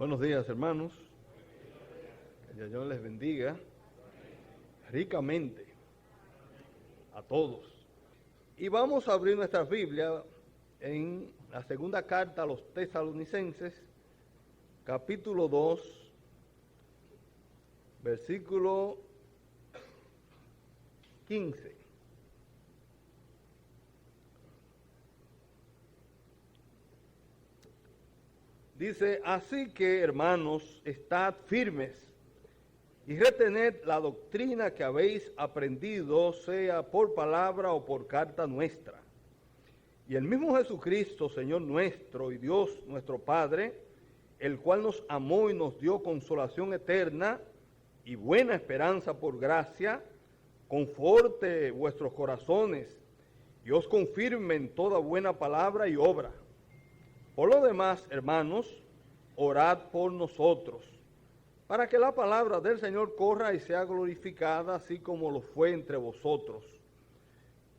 Buenos días, hermanos. Que Dios les bendiga ricamente a todos. Y vamos a abrir nuestras Biblias en la segunda carta a los Tesalonicenses, capítulo 2, versículo 15. Dice, así que, hermanos, estad firmes y retened la doctrina que habéis aprendido, sea por palabra o por carta nuestra. Y el mismo Jesucristo, Señor nuestro y Dios nuestro Padre, el cual nos amó y nos dio consolación eterna y buena esperanza por gracia, conforte vuestros corazones y os confirme en toda buena palabra y obra. Por lo demás, hermanos, orad por nosotros, para que la palabra del Señor corra y sea glorificada, así como lo fue entre vosotros,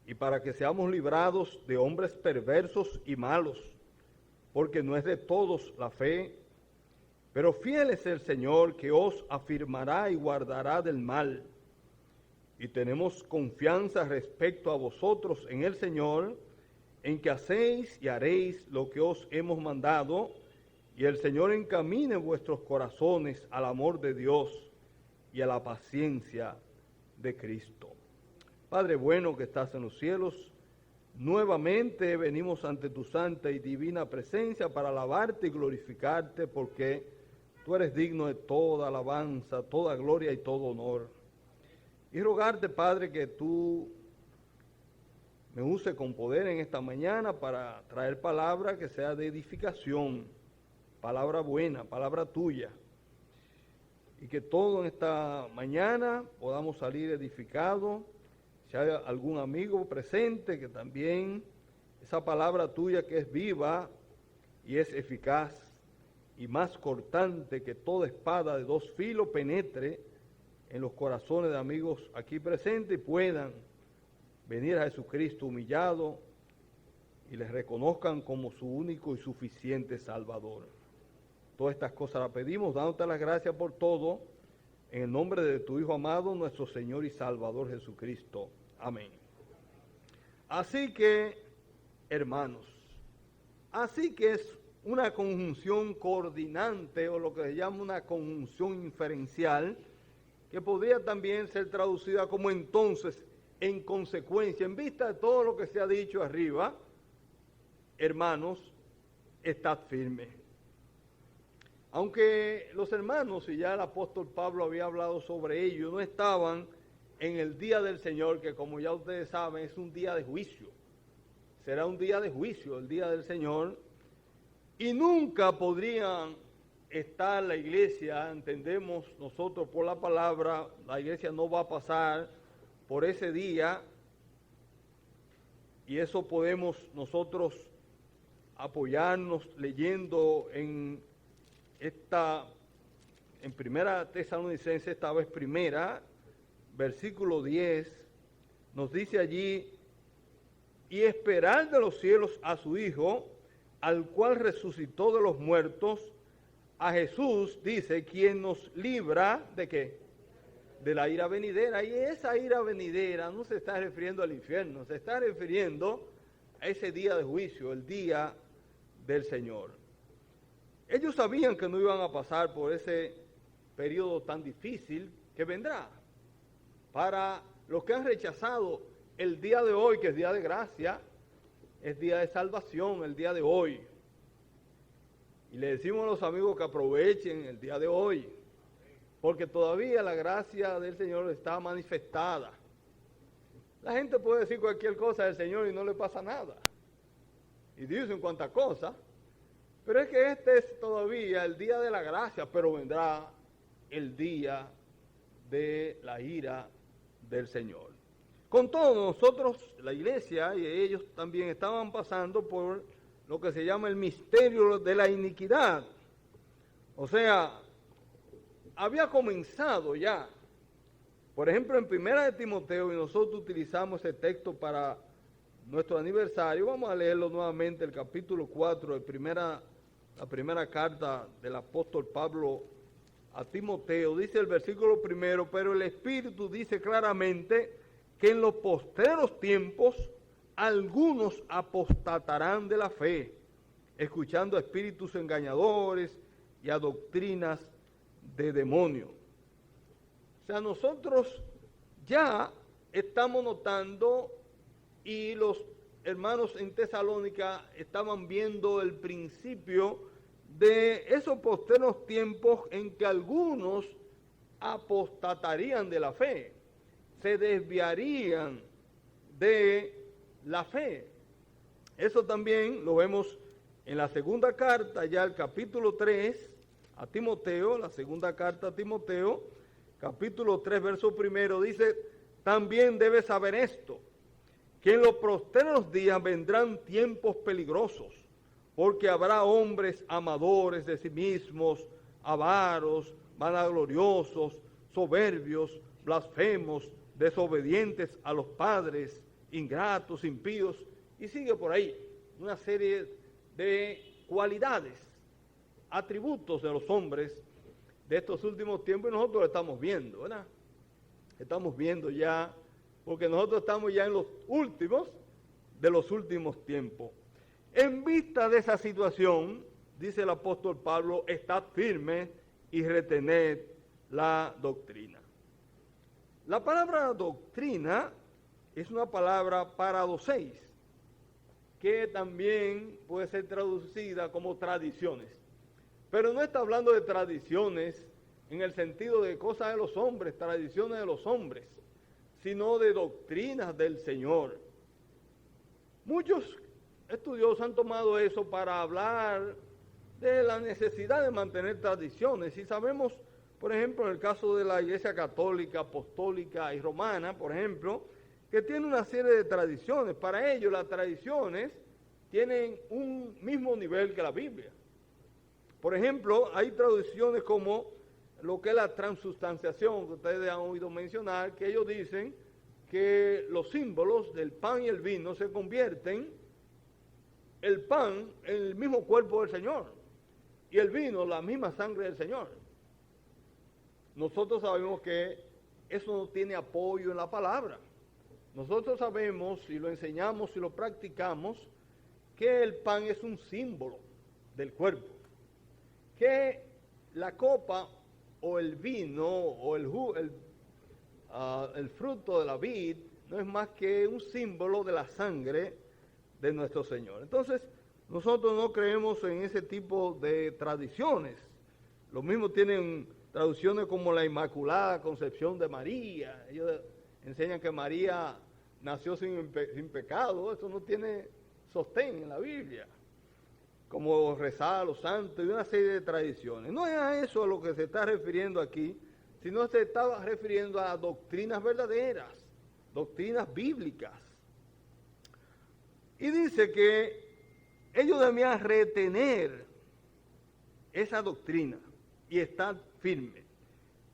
y para que seamos librados de hombres perversos y malos, porque no es de todos la fe, pero fiel es el Señor que os afirmará y guardará del mal. Y tenemos confianza respecto a vosotros en el Señor, en que hacéis y haréis lo que os hemos mandado, y el Señor encamine vuestros corazones al amor de Dios y a la paciencia de Cristo. Padre bueno que estás en los cielos, nuevamente venimos ante tu santa y divina presencia para alabarte y glorificarte, porque tú eres digno de toda alabanza, toda gloria y todo honor. Y rogarte, Padre, que tú me use con poder en esta mañana para traer palabra que sea de edificación, palabra buena, palabra tuya. Y que todo en esta mañana podamos salir edificados. Si hay algún amigo presente, que también esa palabra tuya que es viva y es eficaz y más cortante que toda espada de dos filos penetre en los corazones de amigos aquí presentes y puedan venir a Jesucristo humillado y les reconozcan como su único y suficiente Salvador. Todas estas cosas las pedimos, dándote las gracias por todo, en el nombre de tu Hijo amado, nuestro Señor y Salvador Jesucristo. Amén. Así que, hermanos, así que es una conjunción coordinante, o lo que se llama una conjunción inferencial, que podría también ser traducida como entonces, en consecuencia, en vista de todo lo que se ha dicho arriba, hermanos, estad firmes. Aunque los hermanos, y ya el apóstol Pablo había hablado sobre ello, no estaban en el día del Señor, que como ya ustedes saben, es un día de juicio. Será un día de juicio, el día del Señor, y nunca podrían estar la iglesia, entendemos nosotros por la palabra, la iglesia no va a pasar por ese día, y eso podemos nosotros apoyarnos leyendo en primera Tesalonicenses, esta vez primera, versículo 10, nos dice allí, y esperar de los cielos a su Hijo, al cual resucitó de los muertos, a Jesús, dice, quien nos libra, ¿de qué? De la ira venidera. Y esa ira venidera no se está refiriendo al infierno, se está refiriendo a ese día de juicio, el día del Señor. Ellos sabían que no iban a pasar por ese periodo tan difícil que vendrá. Para los que han rechazado el día de hoy, que es día de gracia, es día de salvación, el día de hoy. Y le decimos a los amigos que aprovechen el día de hoy, porque todavía la gracia del Señor está manifestada. La gente puede decir cualquier cosa del Señor y no le pasa nada. Y dicen cuantas cosas, pero es que este es todavía el día de la gracia, pero vendrá el día de la ira del Señor. Con todo, nosotros, la iglesia y ellos también estaban pasando por lo que se llama el misterio de la iniquidad. O sea, había comenzado ya. Por ejemplo, en Primera de Timoteo, y nosotros utilizamos ese texto para nuestro aniversario, vamos a leerlo nuevamente, el capítulo 4 de Primera la primera carta del apóstol Pablo a Timoteo, dice el versículo 1, pero el Espíritu dice claramente que en los postreros tiempos algunos apostatarán de la fe, escuchando a espíritus engañadores y a doctrinas de demonios. O sea, nosotros ya estamos notando, y los hermanos en Tesalónica estaban viendo el principio de esos postreros tiempos en que algunos apostatarían de la fe, se desviarían de la fe. Eso también lo vemos en la segunda carta, ya el capítulo 3 a Timoteo, la segunda carta a Timoteo, capítulo 3, verso 1, dice: también debes saber esto, que en los postreros días vendrán tiempos peligrosos, porque habrá hombres amadores de sí mismos, avaros, vanagloriosos, soberbios, blasfemos, desobedientes a los padres, ingratos, impíos, y sigue por ahí una serie de cualidades, atributos de los hombres de estos últimos tiempos, y nosotros lo estamos viendo, ¿verdad? Estamos viendo ya, porque nosotros estamos ya en los últimos de los últimos tiempos. En vista de esa situación, dice el apóstol Pablo, estad firmes y retened la doctrina. La palabra doctrina es una palabra paradoseis, que también puede ser traducida como tradiciones. Pero no está hablando de tradiciones en el sentido de cosas de los hombres, tradiciones de los hombres, sino de doctrinas del Señor. Muchos estudiosos han tomado eso para hablar de la necesidad de mantener tradiciones. Y sabemos, por ejemplo, en el caso de la Iglesia Católica, Apostólica y Romana, por ejemplo, que tiene una serie de tradiciones. Para ellos las tradiciones tienen un mismo nivel que la Biblia. Por ejemplo, hay tradiciones como lo que es la transustanciación, que ustedes han oído mencionar, que ellos dicen que los símbolos del pan y el vino se convierten, el pan en el mismo cuerpo del Señor y el vino la misma sangre del Señor. Nosotros sabemos que eso no tiene apoyo en la palabra. Nosotros sabemos, y lo enseñamos y lo practicamos, que el pan es un símbolo del cuerpo, que la copa o el vino o el fruto de la vid no es más que un símbolo de la sangre de nuestro Señor. Entonces, nosotros no creemos en ese tipo de tradiciones. Lo mismo tienen traducciones como la Inmaculada Concepción de María. Ellos enseñan que María nació sin pecado. Eso no tiene sostén en la Biblia. Como rezar a los santos y una serie de tradiciones. No es a eso a lo que se está refiriendo aquí, sino se estaba refiriendo a doctrinas verdaderas, doctrinas bíblicas. Y dice que ellos debían retener esa doctrina y estar firme.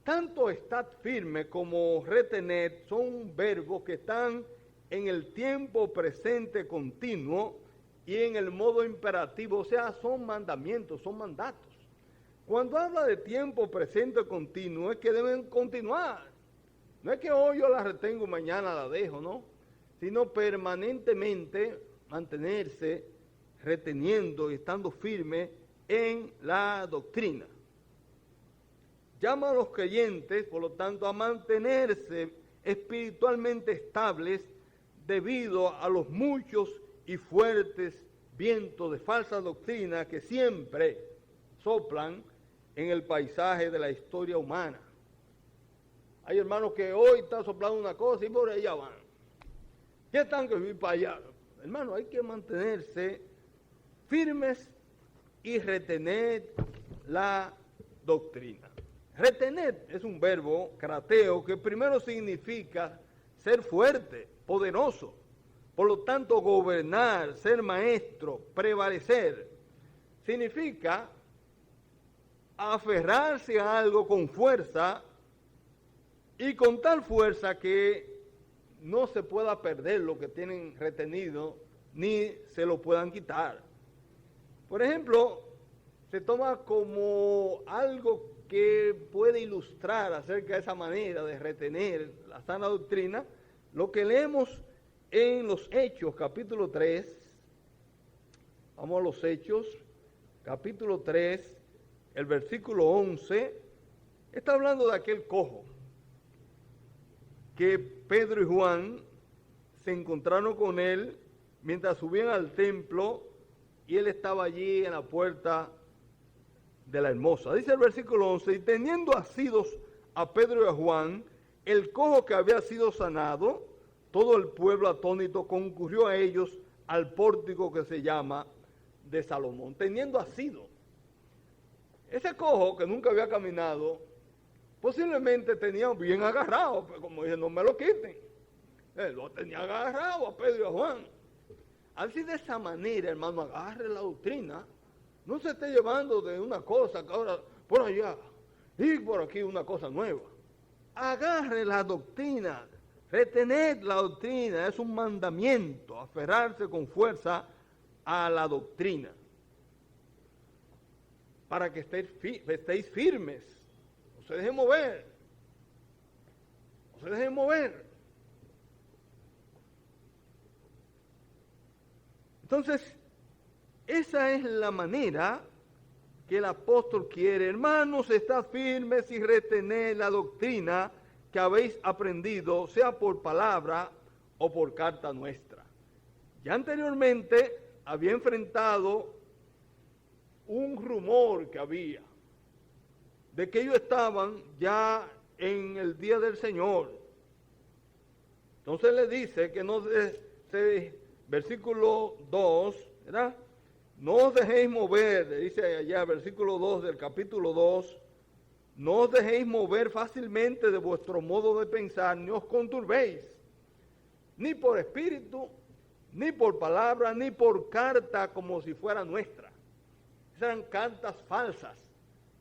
Tanto estar firme como retener son verbos que están en el tiempo presente continuo y en el modo imperativo, o sea, son mandamientos, son mandatos. Cuando habla de tiempo presente continuo, es que deben continuar. No es que hoy yo la retengo y mañana la dejo, ¿no? Sino permanentemente mantenerse reteniendo y estando firme en la doctrina. Llama a los creyentes, por lo tanto, a mantenerse espiritualmente estables debido a los muchos y fuertes vientos de falsa doctrina que siempre soplan en el paisaje de la historia humana. Hay hermanos que hoy están soplando una cosa y por allá van. ¿Qué están que ir para allá? Hermano, hay que mantenerse firmes y retener la doctrina. Retener es un verbo, krateo, que primero significa ser fuerte, poderoso. Por lo tanto, gobernar, ser maestro, prevalecer, significa aferrarse a algo con fuerza y con tal fuerza que no se pueda perder lo que tienen retenido ni se lo puedan quitar. Por ejemplo, se toma como algo que puede ilustrar acerca de esa manera de retener la sana doctrina, lo que leemos en los Hechos, capítulo 3. Vamos a los Hechos, capítulo 3, el versículo 11, está hablando de aquel cojo que Pedro y Juan se encontraron con él mientras subían al templo y él estaba allí en la puerta de la Hermosa. Dice el versículo 11, y teniendo asidos a Pedro y a Juan, el cojo que había sido sanado, todo el pueblo atónito concurrió a ellos al pórtico que se llama de Salomón, teniendo asido. Ese cojo que nunca había caminado, posiblemente tenía bien agarrado, pero como dije, no me lo quiten. Lo tenía agarrado a Pedro y a Juan. Así de esa manera, hermano, agarre la doctrina. No se esté llevando de una cosa que ahora por allá y por aquí una cosa nueva. Agarre la doctrina. Retener la doctrina es un mandamiento, aferrarse con fuerza a la doctrina. Para que estéis firmes. No se dejen mover. No se dejen mover. Entonces, esa es la manera que el apóstol quiere. Hermanos, estad firmes y retened la doctrina que habéis aprendido, sea por palabra o por carta nuestra. Ya anteriormente había enfrentado un rumor que había de que ellos estaban ya en el día del Señor. Entonces le dice que no versículo 2, ¿verdad? No os dejéis mover, dice allá, versículo 2 del capítulo 2, no os dejéis mover fácilmente de vuestro modo de pensar, ni os conturbéis, ni por espíritu, ni por palabra, ni por carta como si fuera nuestra. Esas eran cartas falsas.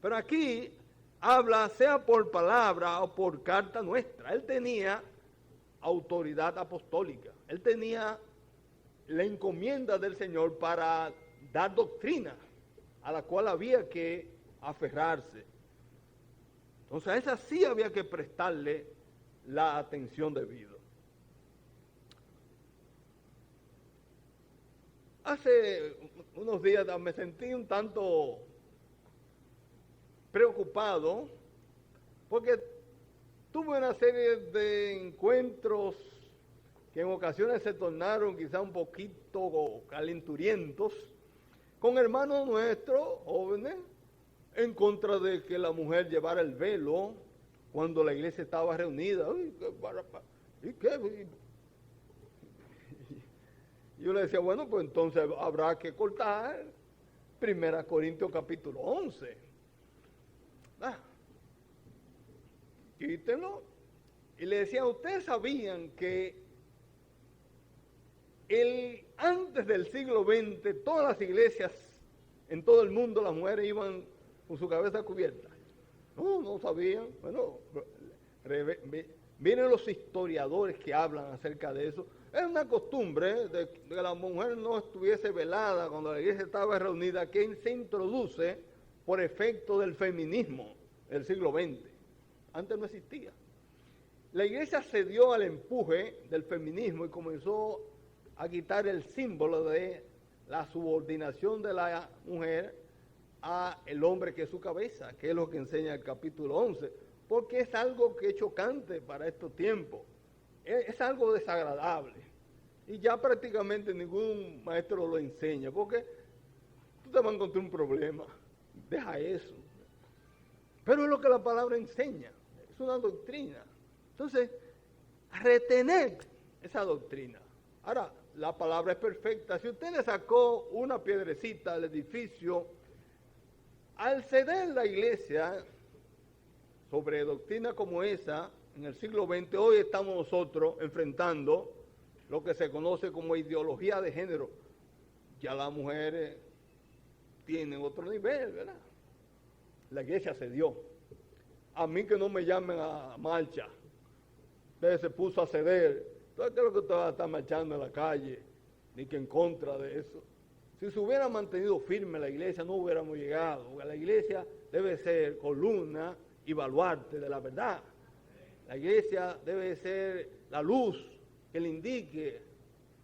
Pero aquí habla sea por palabra o por carta nuestra. Él tenía autoridad apostólica. Él tenía la encomienda del Señor para dar doctrina a la cual había que aferrarse. Entonces a esa sí había que prestarle la atención debida. Hace unos días me sentí un tanto preocupado porque tuve una serie de encuentros que en ocasiones se tornaron quizá un poquito calenturientos con hermanos nuestros jóvenes en contra de que la mujer llevara el velo cuando la iglesia estaba reunida. Uy, ¿y qué? Yo le decía, bueno, pues entonces habrá que cortar 1 Corintios capítulo 11. Quítenlo. Y le decía, ustedes sabían que antes del siglo XX, todas las iglesias en todo el mundo, las mujeres iban con su cabeza cubierta. No sabían. Bueno, miren los historiadores que hablan acerca de eso. Es una costumbre de que la mujer no estuviese velada cuando la iglesia estaba reunida, que se introduce por efecto del feminismo del siglo XX. Antes no existía. La iglesia cedió al empuje del feminismo y comenzó a quitar el símbolo de la subordinación de la mujer a el hombre que es su cabeza, que es lo que enseña el capítulo 11, porque es algo que es chocante para estos tiempos, es algo desagradable, y ya prácticamente ningún maestro lo enseña, porque tú te vas a encontrar un problema, deja eso, pero es lo que la palabra enseña, es una doctrina. Entonces, retener esa doctrina. Ahora, la palabra es perfecta. Si usted le sacó una piedrecita al edificio, al ceder la iglesia sobre doctrina como esa, en el siglo XX, hoy estamos nosotros enfrentando lo que se conoce como ideología de género. Ya las mujeres tienen otro nivel, ¿verdad? La iglesia cedió. A mí que no me llamen a marcha. Usted se puso a ceder. Entonces, ¿qué es lo que usted va a estar marchando en la calle? Ni que en contra de eso. Si se hubiera mantenido firme la iglesia, no hubiéramos llegado. Porque la iglesia debe ser columna y baluarte de la verdad. La iglesia debe ser la luz que le indique.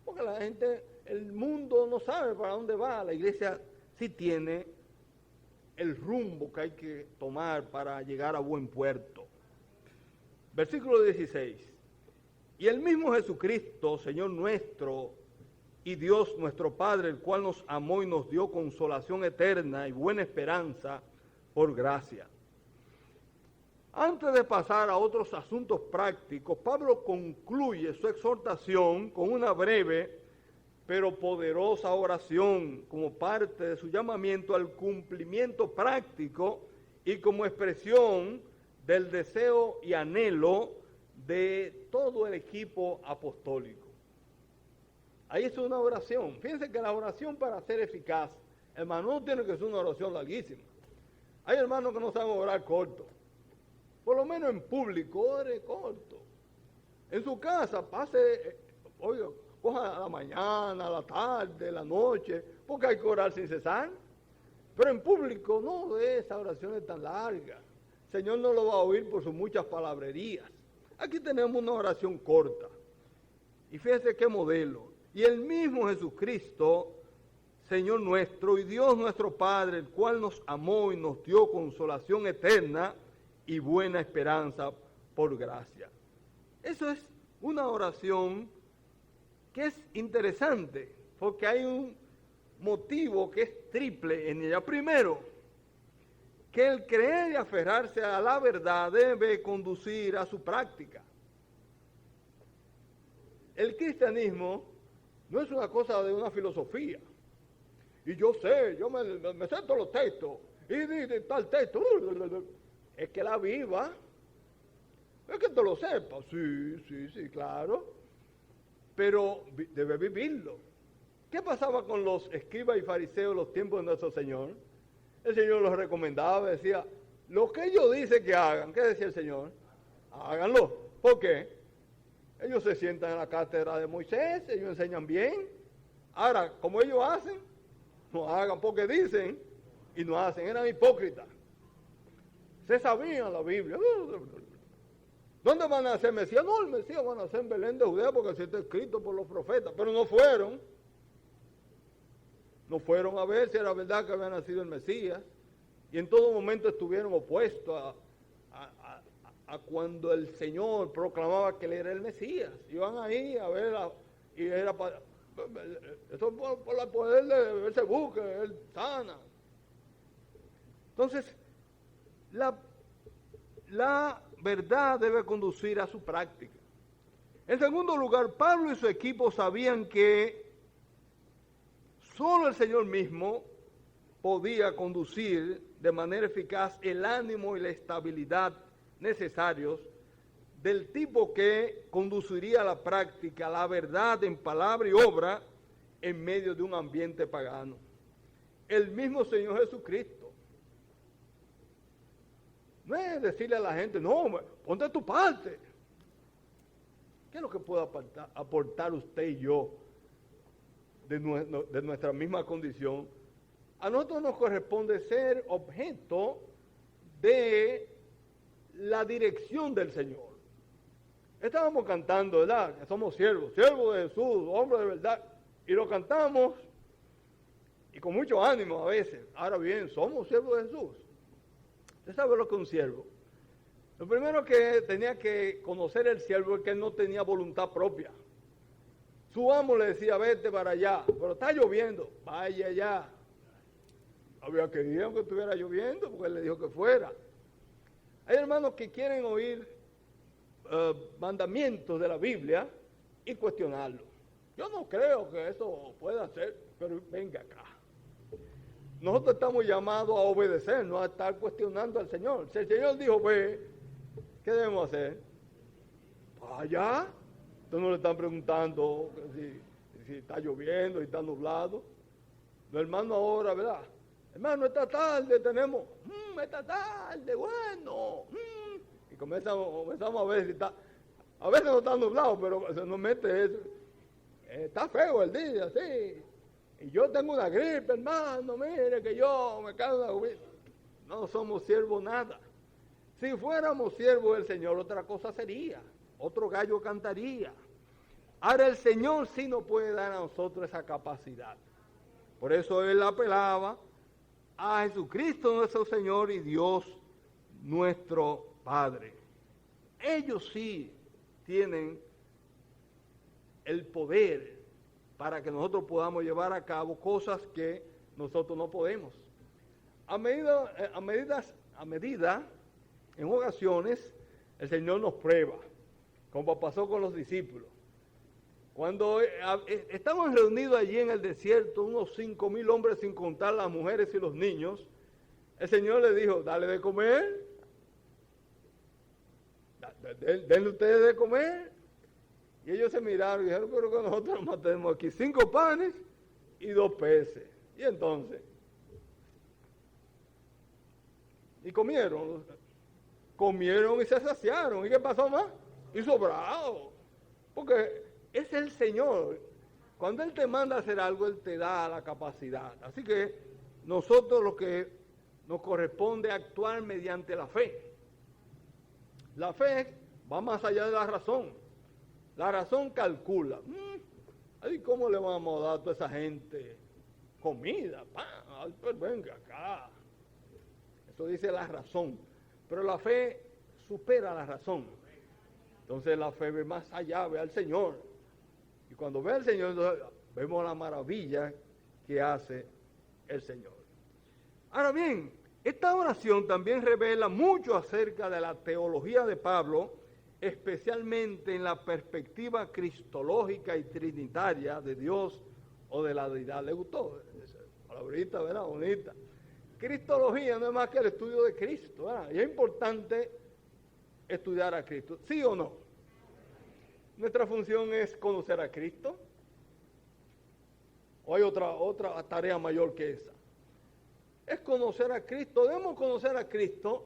Porque la gente, el mundo no sabe para dónde va. La iglesia sí tiene el rumbo que hay que tomar para llegar a buen puerto. Versículo 16. Y el mismo Jesucristo, Señor nuestro, y Dios nuestro Padre, el cual nos amó y nos dio consolación eterna y buena esperanza por gracia. Antes de pasar a otros asuntos prácticos, Pablo concluye su exhortación con una breve pero poderosa oración como parte de su llamamiento al cumplimiento práctico y como expresión del deseo y anhelo de todo el equipo apostólico. Ahí es una oración. Fíjense que la oración, para ser eficaz, hermano, no tiene que ser una oración larguísima. Hay hermanos que no saben orar corto. Por lo menos en público, ore corto. En su casa, pase, oiga, coja a la mañana, a la tarde, a la noche, porque hay que orar sin cesar. Pero en público no de esas oraciones tan largas. El Señor no lo va a oír por sus muchas palabrerías. Aquí tenemos una oración corta. Y fíjense qué modelo. Y el mismo Jesucristo, Señor nuestro y Dios nuestro Padre, el cual nos amó y nos dio consolación eterna y buena esperanza por gracia. Eso es una oración que es interesante, porque hay un motivo que es triple en ella. Primero, que el creer y aferrarse a la verdad debe conducir a su práctica. El cristianismo no es una cosa de una filosofía. Y yo sé, yo me sé todos los textos, y dice tal texto, es que la viva, es que te lo sepa, sí, claro, pero debe vivirlo. ¿Qué pasaba con los escribas y fariseos en los tiempos de nuestro Señor? El Señor los recomendaba, decía, lo que ellos dicen que hagan, ¿qué decía el Señor? Háganlo. ¿Por qué? Ellos se sientan en la cátedra de Moisés, ellos enseñan bien. Ahora, como ellos hacen, no hagan porque dicen y no hacen, eran hipócritas. Se sabían la Biblia. ¿Dónde van a nacer Mesías? No, el Mesías van a nacer en Belén de Judea porque así está escrito por los profetas, pero no fueron. No fueron a ver si era verdad que había nacido el Mesías. Y en todo momento estuvieron opuestos a cuando el Señor proclamaba que él era el Mesías. Iban ahí a ver, y era para... Eso por el poder de Belcebú, que él sana. Entonces, la verdad debe conducir a su práctica. En segundo lugar, Pablo y su equipo sabían que solo el Señor mismo podía conducir de manera eficaz el ánimo y la estabilidad necesarios del tipo que conduciría a la práctica la verdad en palabra y obra en medio de un ambiente pagano. El mismo Señor Jesucristo. No es decirle a la gente, no, ponte tu parte. ¿Qué es lo que puede aportar usted y yo de nuestra misma condición? A nosotros nos corresponde ser objeto de la dirección del Señor. Estábamos cantando, ¿verdad? Que somos siervos de Jesús, hombres de verdad. Y lo cantamos y con mucho ánimo a veces. Ahora bien, somos siervos de Jesús. ¿Usted sabe lo que es un siervo? Lo primero que tenía que conocer el siervo es que él no tenía voluntad propia. Su amo le decía, vete para allá, pero está lloviendo, vaya allá. Había que ir aunque estuviera lloviendo, porque él le dijo que fuera. Hay hermanos que quieren oír mandamientos de la Biblia y cuestionarlos. Yo no creo que eso pueda ser, pero venga acá. Nosotros estamos llamados a obedecer, no a estar cuestionando al Señor. Si el Señor dijo, ve, ¿qué debemos hacer? Allá. Entonces no le están preguntando si está lloviendo, si está nublado. Los hermanos ahora, ¿verdad? Hermano, esta tarde tenemos, esta tarde, bueno. Y comenzamos a ver si está, a veces no está nublado, pero se nos mete eso. Está feo el día, sí. Y yo tengo una gripe, hermano, mire que yo me cago en la gripe. No somos siervos nada. Si fuéramos siervos del Señor, otra cosa sería. Otro gallo cantaría. Ahora el Señor sí nos puede dar a nosotros esa capacidad. Por eso Él apelaba a Jesucristo nuestro Señor y Dios nuestro Padre. Ellos sí tienen el poder para que nosotros podamos llevar a cabo cosas que nosotros no podemos. A medida, en ocasiones, el Señor nos prueba, como pasó con los discípulos. Cuando estaban reunidos allí en el desierto, unos 5,000 hombres, sin contar las mujeres y los niños, el Señor les dijo, dale de comer, denle ustedes de comer. Y ellos se miraron y dijeron, pero que nosotros nomás tenemos aquí 5 panes y 2 peces. Y entonces, y comieron y se saciaron. ¿Y qué pasó más? Y sobrado. Porque es el Señor. Cuando Él te manda a hacer algo, Él te da la capacidad. Así que nosotros lo que nos corresponde actuar mediante la fe. La fe va más allá de la razón. La razón calcula. ¿Y cómo le vamos a dar a toda esa gente comida? Pues venga acá. Eso dice la razón. Pero la fe supera la razón. Entonces la fe ve más allá, ve al Señor. Y cuando ve al Señor, entonces vemos la maravilla que hace el Señor. Ahora bien, esta oración también revela mucho acerca de la teología de Pablo, especialmente en la perspectiva cristológica y trinitaria de Dios o de la deidad. ¿Le gustó? Esa palabrita, ¿verdad? Bonita. Cristología no es más que el estudio de Cristo, ¿verdad? Y es importante estudiar a Cristo, ¿sí o no? Nuestra función es conocer a Cristo. ¿O hay otra tarea mayor que esa? Es conocer a Cristo. Debemos conocer a Cristo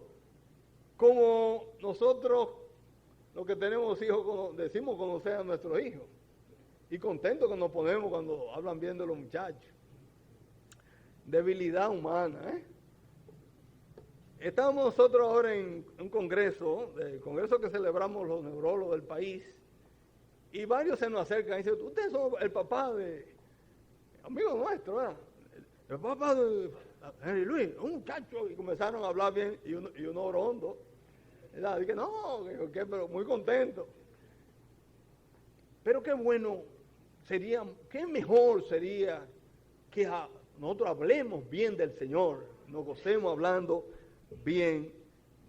como nosotros, los que tenemos hijos, decimos conocer a nuestros hijos. Y contentos que nos ponemos cuando hablan bien de los muchachos. Debilidad humana, ¿eh? Estamos nosotros ahora en un congreso, el congreso que celebramos los neurólogos del país, y varios se nos acercan y dicen, ustedes son el papá de, amigo nuestro, ¿verdad? El papá de Henry Luis, un muchacho, y comenzaron a hablar bien, y uno orondo, ¿verdad? Dije, no, pero muy contento. Pero qué bueno sería, qué mejor sería que nosotros hablemos bien del Señor, nos gocemos hablando bien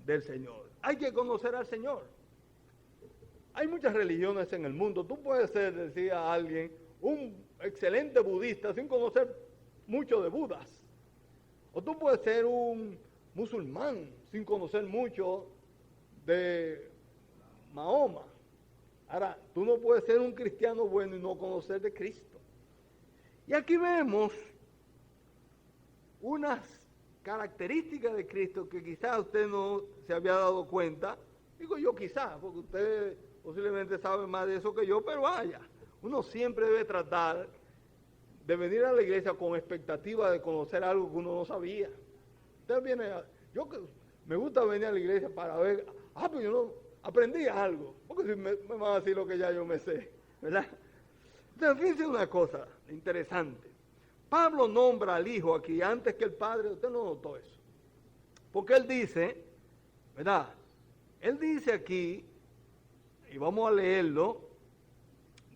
del Señor. Hay que conocer al Señor. Hay muchas religiones en el mundo. Tú puedes ser, decía alguien, un excelente budista sin conocer mucho de Budas. O tú puedes ser un musulmán sin conocer mucho de Mahoma. Ahora, tú no puedes ser un cristiano bueno y no conocer de Cristo. Y aquí vemos unas características de Cristo que quizás usted no se había dado cuenta. Digo yo quizás, porque usted posiblemente sabe más de eso que yo, pero vaya, uno siempre debe tratar de venir a la iglesia con expectativa de conocer algo que uno no sabía. Usted viene, me gusta venir a la iglesia para ver, pues yo no aprendí algo, porque si me van a decir lo que ya yo me sé, ¿verdad? Entonces, fíjense una cosa interesante. Pablo nombra al Hijo aquí antes que el Padre. Usted no notó eso. Porque él dice, ¿verdad? Él dice aquí, y vamos a leerlo,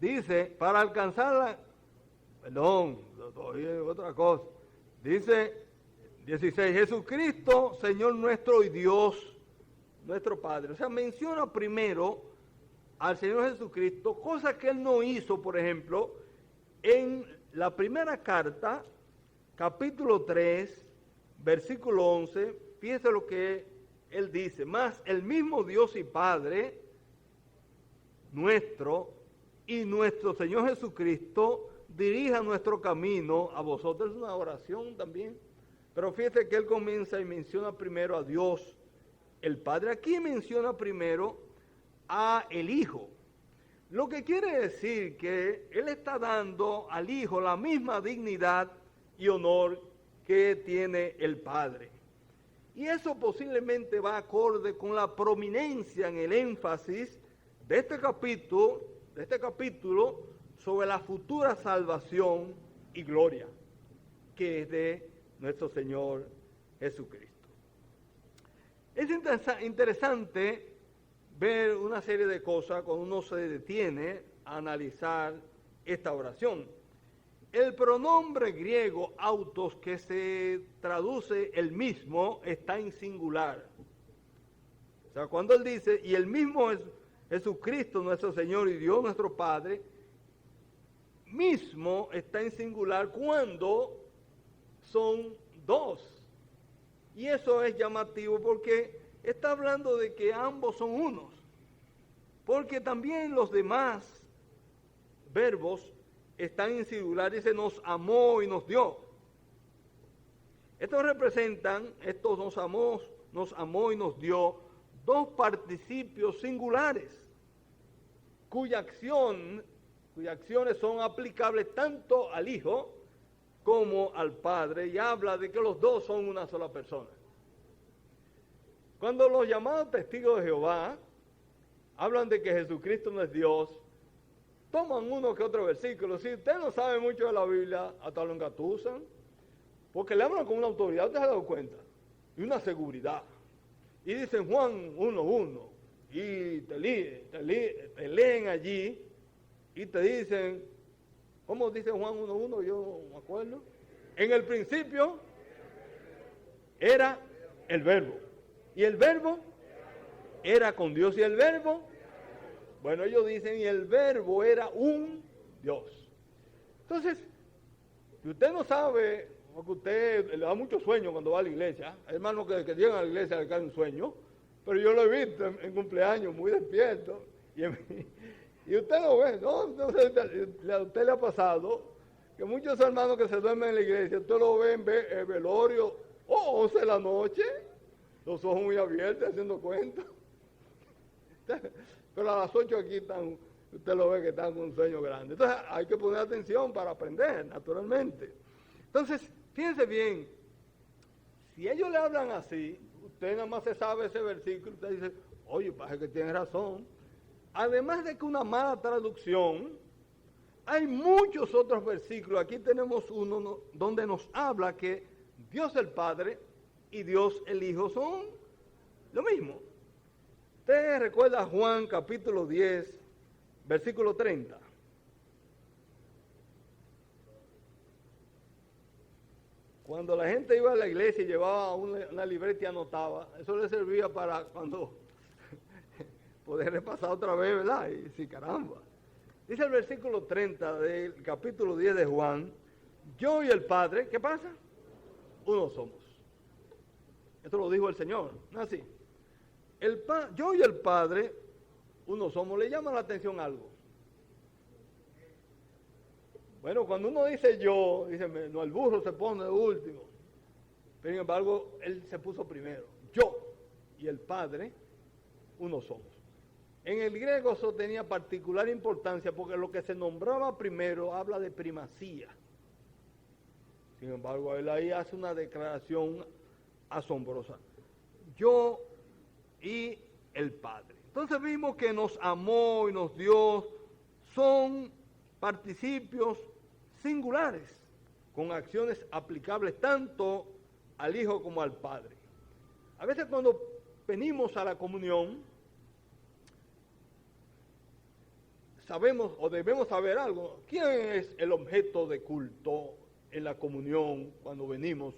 dice, para alcanzar otra cosa. Dice 16, Jesucristo, Señor nuestro y Dios, nuestro Padre. O sea, menciona primero al Señor Jesucristo, cosa que Él no hizo, por ejemplo, en la primera carta, capítulo 3, versículo 11, fíjese lo que Él dice, más el mismo Dios y Padre nuestro y nuestro Señor Jesucristo dirija nuestro camino a vosotros. Es una oración también, pero fíjese que Él comienza y menciona primero a Dios, el Padre. Aquí menciona primero a el Hijo. Lo que quiere decir que Él está dando al Hijo la misma dignidad y honor que tiene el Padre. Y eso posiblemente va acorde con la prominencia en el énfasis de este capítulo sobre la futura salvación y gloria que es de nuestro Señor Jesucristo. Es interesante ver una serie de cosas cuando uno se detiene a analizar esta oración. El pronombre griego autos, que se traduce el mismo, está en singular. O sea, cuando él dice, y el mismo es Jesucristo nuestro Señor y Dios nuestro Padre, mismo está en singular cuando son dos. Y eso es llamativo porque está hablando de que ambos son unos. Porque también los demás verbos están en singular, dice nos amó y nos dio. Estos nos amó y nos dio, dos participios singulares, cuyas acciones son aplicables tanto al Hijo como al Padre, y habla de que los dos son una sola persona. Cuando los llamados testigos de Jehová hablan de que Jesucristo no es Dios, toman uno que otro versículo. Si usted no sabe mucho de la Biblia, hasta lo engatusan, porque le hablan con una autoridad, usted se ha dado cuenta, y una seguridad. Y dicen Juan 1:1, y te leen allí, y te dicen, ¿cómo dice Juan 1:1? Yo no me acuerdo. En el principio era el verbo, y el verbo era con Dios, y el verbo, bueno, ellos dicen, y el verbo era un Dios. Entonces, si usted no sabe, porque usted le da mucho sueño cuando va a la iglesia, hay hermanos que llegan a la iglesia le cae un sueño, pero yo lo he visto en cumpleaños muy despierto, y usted lo ve, ¿no? Entonces, a usted le ha pasado que muchos hermanos que se duermen en la iglesia, usted lo ve en velorio, 11 de la noche, los ojos muy abiertos, haciendo cuentas. Pero a las 8 aquí están, usted lo ve que están con un sueño grande. Entonces hay que poner atención para aprender, naturalmente. Entonces, fíjense bien, si ellos le hablan así, usted nada más se sabe ese versículo, usted dice, oye, parece que tiene razón. Además de que una mala traducción, hay muchos otros versículos. Aquí tenemos uno donde nos habla que Dios el Padre y Dios el Hijo son lo mismo. Usted recuerda Juan capítulo 10, versículo 30. Cuando la gente iba a la iglesia y llevaba una libreta y anotaba, eso le servía para cuando poder repasar otra vez, ¿verdad? Y sí, caramba. Dice el versículo 30 del capítulo 10 de Juan, yo y el Padre, ¿qué pasa? Uno somos. Esto lo dijo el Señor, ¿no es así? Yo y el Padre, uno somos. ¿Le llama la atención algo? Bueno, cuando uno dice yo, dice, no, el burro se pone de último. Pero sin embargo, él se puso primero. Yo y el Padre, uno somos. En el griego eso tenía particular importancia porque lo que se nombraba primero habla de primacía. Sin embargo, él ahí hace una declaración asombrosa. Yo y el Padre. Entonces vimos que nos amó y nos dio, son participios singulares, con acciones aplicables tanto al Hijo como al Padre. A veces cuando venimos a la comunión, sabemos o debemos saber algo. ¿Quién es el objeto de culto en la comunión cuando venimos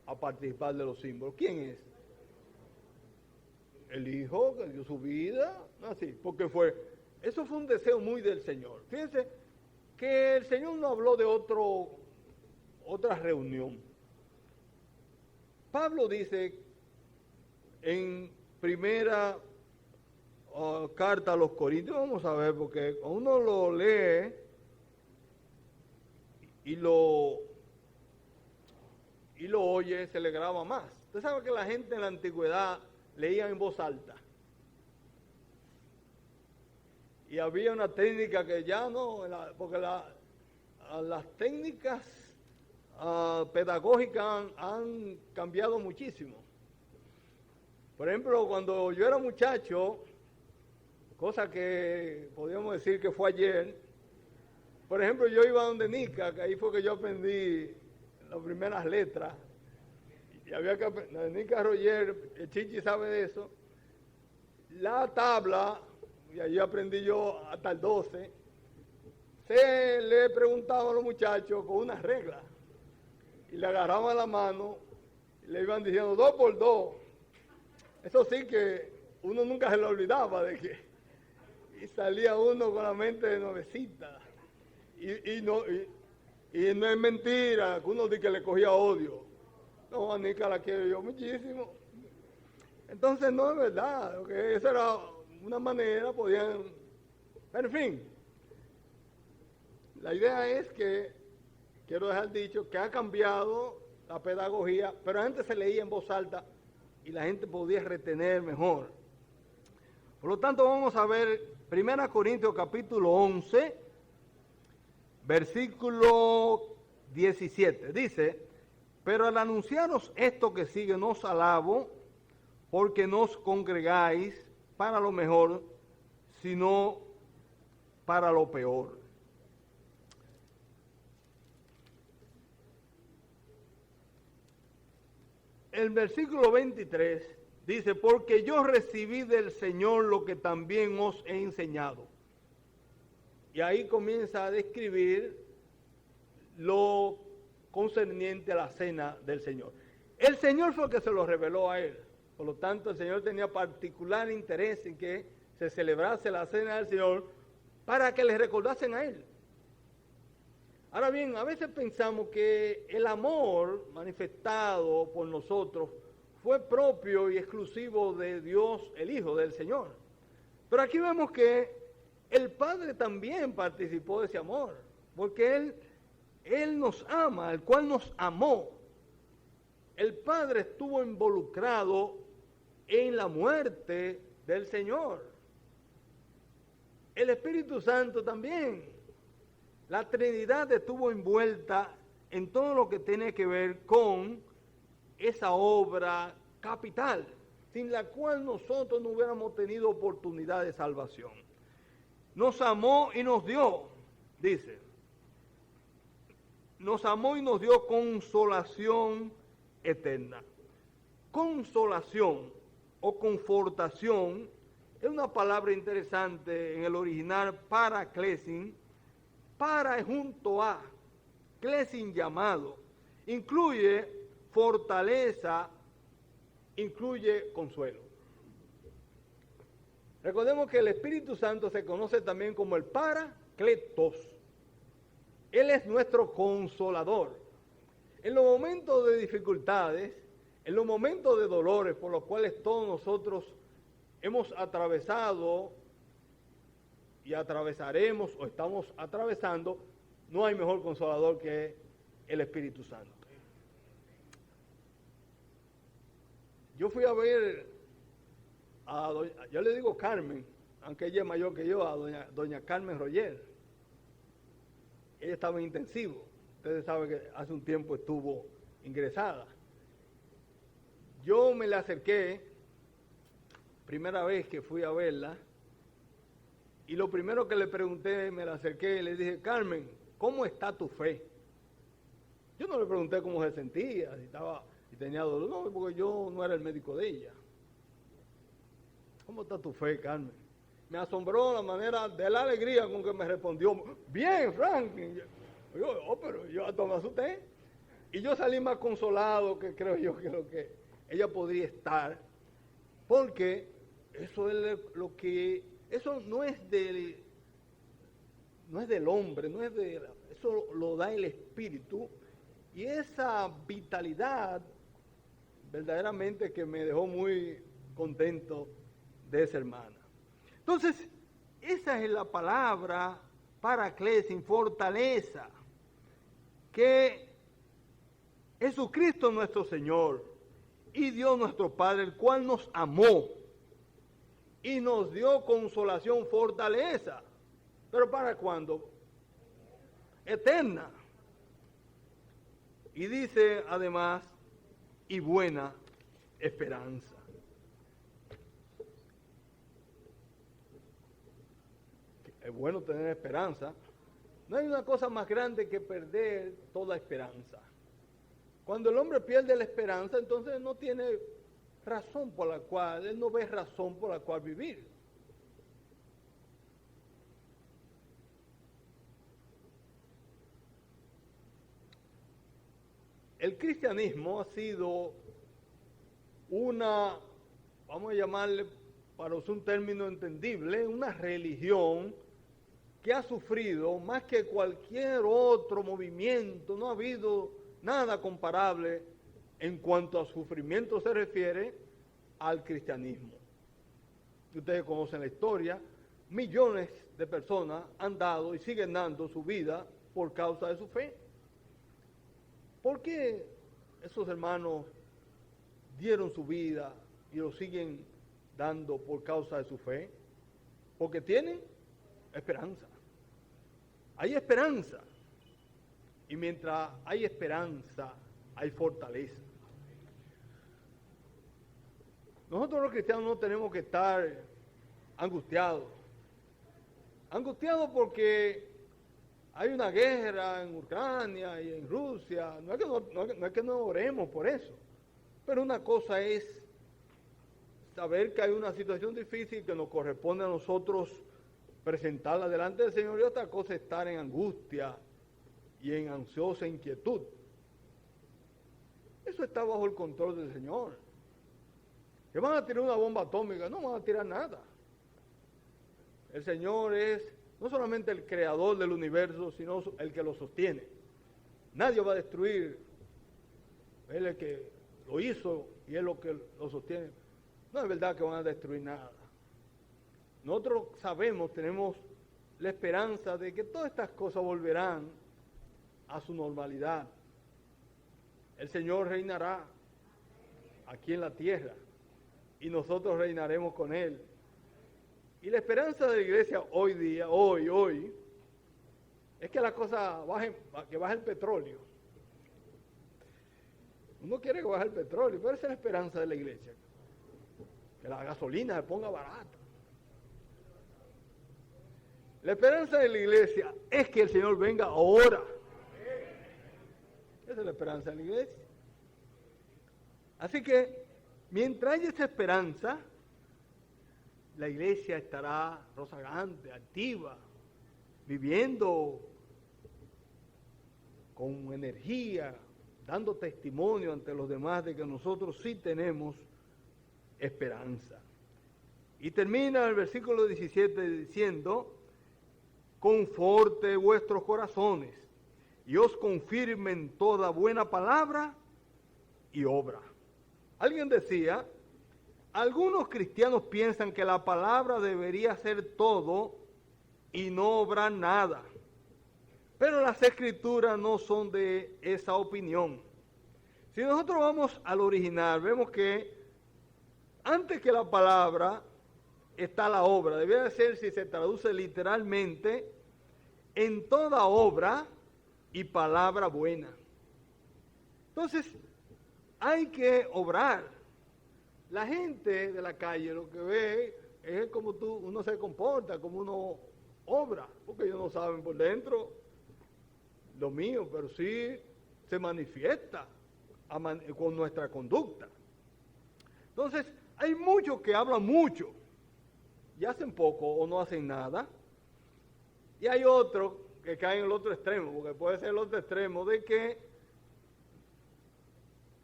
a participar de los símbolos? ¿Quién es? El Hijo que dio su vida, así, porque eso fue un deseo muy del Señor. Fíjense que el Señor no habló de otra reunión. Pablo dice en primera carta a los Corintios, vamos a ver, porque cuando uno lo lee y lo oye, se le graba más. Usted sabe que la gente en la antigüedad leía en voz alta. y había una técnica que ya no, porque las técnicas pedagógicas han cambiado muchísimo. Por ejemplo, cuando yo era muchacho, cosa que podríamos decir que fue ayer, por ejemplo, yo iba donde Nica, que ahí fue que yo aprendí las primeras letras, y había que aprender, Nica Roger, el Chichi sabe de eso, la tabla, y ahí aprendí yo hasta el 12, se le preguntaba a los muchachos con unas reglas, y le agarraban la mano, y le iban diciendo 2 por 2. Eso sí que uno nunca se le olvidaba de que, y salía uno con la mente de nuevecita. Y no es mentira, que uno dice que le cogía odio. No, a Nica la quiero yo muchísimo. Entonces no es verdad, porque esa era una manera, podían... Pero en fin, la idea es que, quiero dejar dicho, que ha cambiado la pedagogía, pero antes se leía en voz alta y la gente podía retener mejor. Por lo tanto, vamos a ver 1 Corintios capítulo 11, versículo 17. Dice, pero al anunciaros esto que sigue, no os alabo, porque no os congregáis para lo mejor, sino para lo peor. El versículo 23 dice, porque yo recibí del Señor lo que también os he enseñado. Y ahí comienza a describir lo concerniente a la cena del Señor. El Señor fue el que se lo reveló a él. Por lo tanto, el Señor tenía particular interés en que se celebrase la cena del Señor para que le recordasen a él. Ahora bien, a veces pensamos que el amor manifestado por nosotros fue propio y exclusivo de Dios, el Hijo del Señor. Pero aquí vemos que el Padre también participó de ese amor, porque Él nos ama, el cual nos amó. El Padre estuvo involucrado en la muerte del Señor. El Espíritu Santo también. La Trinidad estuvo envuelta en todo lo que tiene que ver con esa obra capital, sin la cual nosotros no hubiéramos tenido oportunidad de salvación. Nos amó y nos dio, dice. Nos amó y nos dio consolación eterna. Consolación o confortación es una palabra interesante en el original paraklesin. Para es junto a, klesin llamado, incluye fortaleza, incluye consuelo. Recordemos que el Espíritu Santo se conoce también como el Parakletos. Él es nuestro consolador. En los momentos de dificultades, en los momentos de dolores por los cuales todos nosotros hemos atravesado y atravesaremos o estamos atravesando, no hay mejor consolador que el Espíritu Santo. Yo fui a ver yo le digo Carmen, aunque ella es mayor que yo, a doña Carmen Roger. Ella estaba en intensivo. Ustedes saben que hace un tiempo estuvo ingresada. Yo me le acerqué, primera vez que fui a verla, y lo primero que le pregunté, me la acerqué y le dije, Carmen, ¿cómo está tu fe? Yo no le pregunté cómo se sentía, si tenía dolor, no, porque yo no era el médico de ella. ¿Cómo está tu fe, Carmen? Me asombró la manera de la alegría con que me respondió, bien, Franklin. Pero yo hasta me asusté. Y yo salí más consolado que creo yo que lo que ella podría estar, porque eso es lo que... Eso no es del hombre, eso lo da el Espíritu, y esa vitalidad verdaderamente que me dejó muy contento de esa hermana. Entonces, esa es la palabra paraklesin, fortaleza, que Jesucristo nuestro Señor y Dios nuestro Padre, el cual nos amó y nos dio consolación, fortaleza. ¿Pero para cuándo? Eterna. Y dice además, y buena esperanza. Es bueno tener esperanza. No hay una cosa más grande que perder toda esperanza. Cuando el hombre pierde la esperanza, entonces no tiene razón por la cual, él no ve razón por la cual vivir. El cristianismo ha sido una, vamos a llamarle para usar un término entendible, una religión que ha sufrido más que cualquier otro movimiento. No ha habido nada comparable en cuanto a sufrimiento se refiere al cristianismo. Ustedes conocen la historia, millones de personas han dado y siguen dando su vida por causa de su fe. ¿Por qué esos hermanos dieron su vida y lo siguen dando por causa de su fe? Porque tienen esperanza. Hay esperanza. Y mientras hay esperanza, hay fortaleza. Nosotros los cristianos no tenemos que estar angustiados. Angustiados porque hay una guerra en Ucrania y en Rusia. No es que no oremos por eso. Pero una cosa es saber que hay una situación difícil que nos corresponde a nosotros presentarla delante del Señor, y otra cosa es estar en angustia y en ansiosa inquietud. Eso está bajo el control del Señor. Que van a tirar una bomba atómica, no van a tirar nada. El Señor es no solamente el creador del universo, sino el que lo sostiene. Nadie va a destruir. Él es el que lo hizo y es lo que lo sostiene. No es verdad que van a destruir nada. Nosotros sabemos, tenemos la esperanza de que todas estas cosas volverán a su normalidad. El Señor reinará aquí en la tierra y nosotros reinaremos con Él. Y la esperanza de la iglesia hoy día, hoy, es que la cosa baje, que baje el petróleo. Uno quiere que baje el petróleo, pero esa es la esperanza de la iglesia. Que la gasolina se ponga barata. La esperanza de la iglesia es que el Señor venga ahora. Esa es la esperanza de la iglesia. Así que, mientras haya esa esperanza, la iglesia estará rozagante, activa, viviendo con energía, dando testimonio ante los demás de que nosotros sí tenemos esperanza. Y termina el versículo 17 diciendo: conforte vuestros corazones y os confirmen toda buena palabra y obra. Alguien decía, algunos cristianos piensan que la palabra debería ser todo y no obrar nada. Pero las escrituras no son de esa opinión. Si nosotros vamos al original, vemos que antes que la palabra está la obra. Debería ser, si se traduce literalmente, en toda obra y palabra buena. Entonces, hay que obrar. La gente de la calle lo que ve es como uno se comporta, como uno obra, porque ellos no saben por dentro lo mío, pero sí se manifiesta con nuestra conducta. Entonces, hay muchos que hablan mucho y hacen poco o no hacen nada. Y hay otros que caen en el otro extremo, porque puede ser el otro extremo de que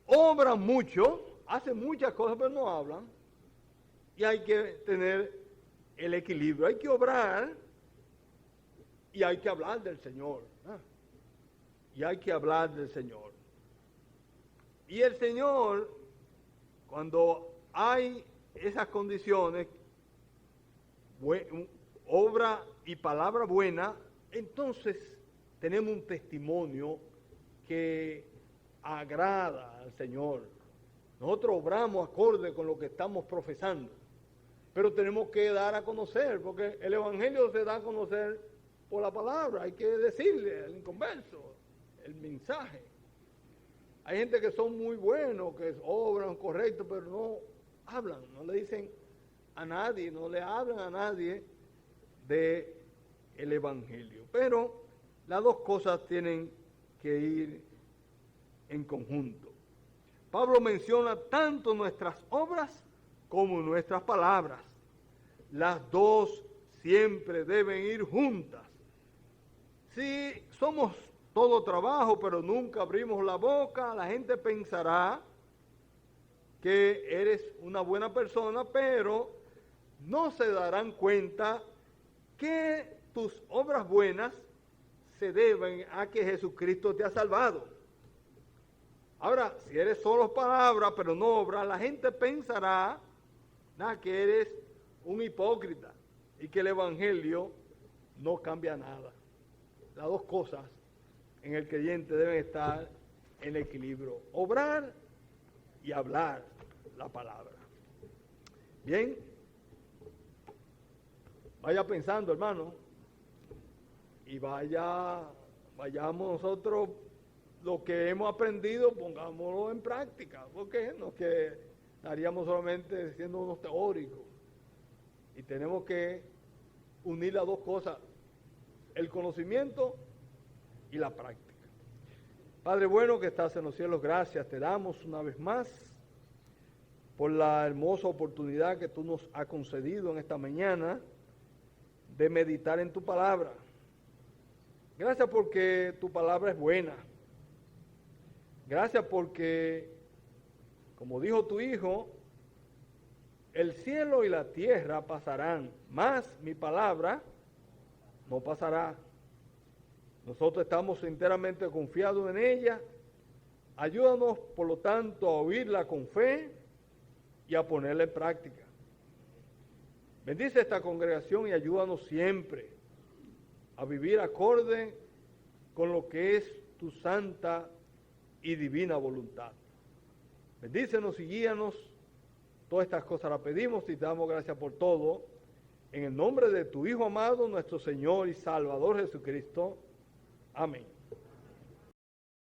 obran mucho, hacen muchas cosas pero no hablan. Y hay que tener el equilibrio, hay que obrar y hay que hablar del Señor. Y hay que hablar del Señor. Y el Señor, cuando hay esas condiciones, obra y palabra buena, entonces tenemos un testimonio que agrada al Señor. Nosotros obramos acorde con lo que estamos profesando. pero tenemos que dar a conocer, porque el evangelio se da a conocer por la palabra, hay que decirle al inconverso el mensaje. Hay gente que son muy buenos, que obran correcto, pero no hablan, no le dicen a nadie, no le hablan a nadie de el evangelio. Pero las dos cosas tienen que ir en conjunto. Pablo menciona tanto nuestras obras como nuestras palabras. Las dos siempre deben ir juntas. Si somos todo trabajo, pero nunca abrimos la boca, la gente pensará que eres una buena persona, pero no se darán cuenta que tus obras buenas se deben a que Jesucristo te ha salvado. Ahora, si eres solo palabras, pero no obras, la gente pensará que eres un hipócrita y que el evangelio no cambia nada. Las dos cosas en el creyente deben estar en equilibrio: obrar y hablar la palabra. Bien, vaya pensando, hermano, y vayamos nosotros lo que hemos aprendido, pongámoslo en práctica, porque no que estaríamos solamente siendo unos teóricos, y tenemos que unir las dos cosas, el conocimiento y la práctica. Padre bueno que estás en los cielos, gracias te damos una vez más por la hermosa oportunidad que tú nos has concedido en esta mañana de meditar en tu palabra. Gracias porque tu palabra es buena. Gracias porque, como dijo tu Hijo, el cielo y la tierra pasarán, mas mi palabra no pasará. Nosotros estamos enteramente confiados en ella. Ayúdanos, por lo tanto, a oírla con fe y a ponerla en práctica. Bendice esta congregación y ayúdanos siempre a vivir acorde con lo que es tu santa y divina voluntad. Bendícenos y guíanos. Todas estas cosas las pedimos y te damos gracias por todo. En el nombre de tu Hijo amado, nuestro Señor y Salvador Jesucristo. Amén.